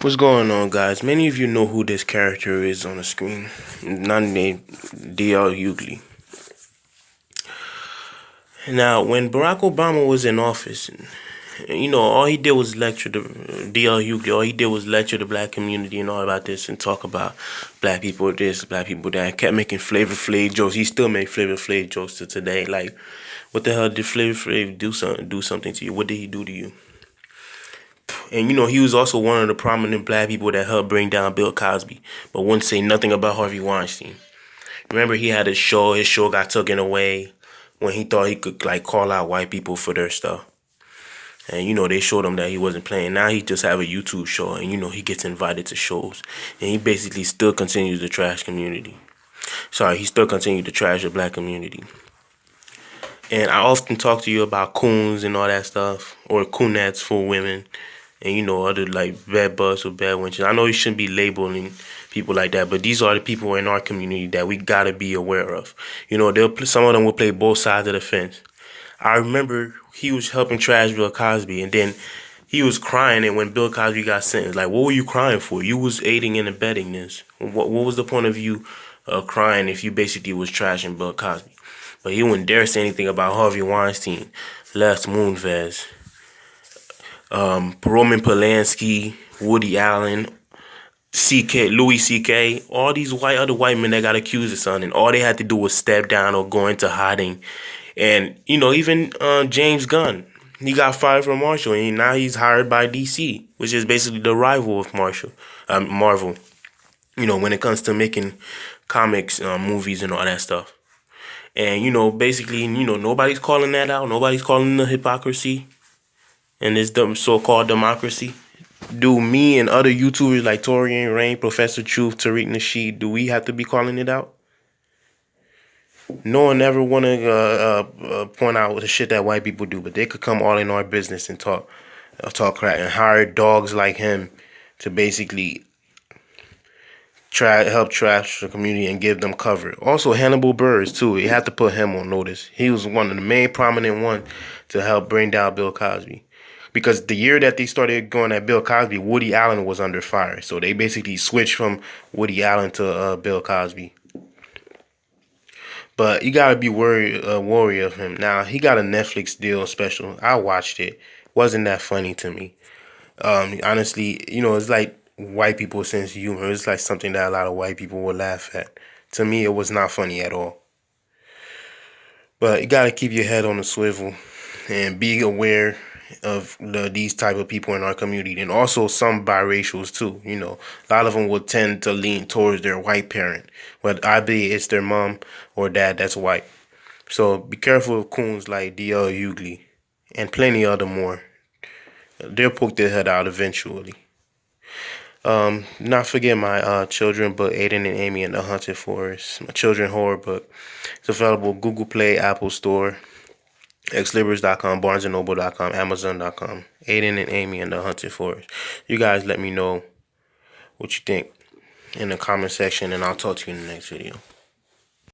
What's going on, guys? Many of you know who this character is on the screen. None named D.L Hughley. Now, when Barack Obama was in office, all he did was lecture the D.L Hughley. All he did was lecture the black community and all about this and talk about black people this, black people that. And kept making Flavor Flav jokes. He still make Flavor Flav jokes to today. Like, what the hell did Flavor Flav do something to you? What did he do to you? And he was also one of the prominent black people that helped bring down Bill Cosby, but wouldn't say nothing about Harvey Weinstein. Remember, he had a show. His show got taken away when he thought he could call out white people for their stuff. And they showed him that he wasn't playing. Now he just have a YouTube show, and he gets invited to shows, and he basically still continues to trash community. He still continues to trash the black community. And I often talk to you about coons and all that stuff, or coonettes for women. And other like bad buzz or bad wenches. I know you shouldn't be labeling people like that, but these are the people in our community that we gotta be aware of. Some of them will play both sides of the fence. I remember he was helping trash Bill Cosby, and then he was crying. And when Bill Cosby got sentenced, like, what were you crying for? You was aiding and abetting this. What was the point of you crying if you basically was trashing Bill Cosby? But he wouldn't dare say anything about Harvey Weinstein, Les Moonves, Roman Polanski, Woody Allen, Louis C.K., all these other white men that got accused of something, and all they had to do was step down or go into hiding. And even James Gunn, he got fired from Marshall, and now he's hired by DC, which is basically the rival of Marvel. When it comes to making comics, movies, and all that stuff. And basically, nobody's calling that out. Nobody's calling the hypocrisy and this so-called democracy. Do me and other YouTubers like Torian Rain, Professor Truth, Tariq Nasheed, do we have to be calling it out? No one ever want to point out the shit that white people do, but they could come all in our business and talk crap and hire dogs like him to basically help trash the community and give them cover. Also, Hannibal Buress too. You have to put him on notice. He was one of the main prominent ones to help bring down Bill Cosby. Because the year that they started going at Bill Cosby, Woody Allen was under fire. So they basically switched from Woody Allen to Bill Cosby. But you gotta be wary of him. Now, he got a Netflix deal special. I watched it. Wasn't that funny to me. Honestly, it's like white people's sense of humor. It's like something that a lot of white people would laugh at. To me, it was not funny at all. But you gotta keep your head on the swivel and be aware of these type of people in our community, and also some biracials too. A lot of them will tend to lean towards their white parent, whether it's their mom or dad that's white. So be careful of coons like D.L Hughley and plenty other more. They'll poke their head out eventually. Not forget my children book, Aiden and Amy and the Haunted Forest, my children horror book. It's available Google Play, Apple Store, xlibris.com, barnesandnoble.com, amazon.com. Aiden and Amy and the Haunted Forest. You guys let me know what you think in the comment section, and I'll talk to you in the next video.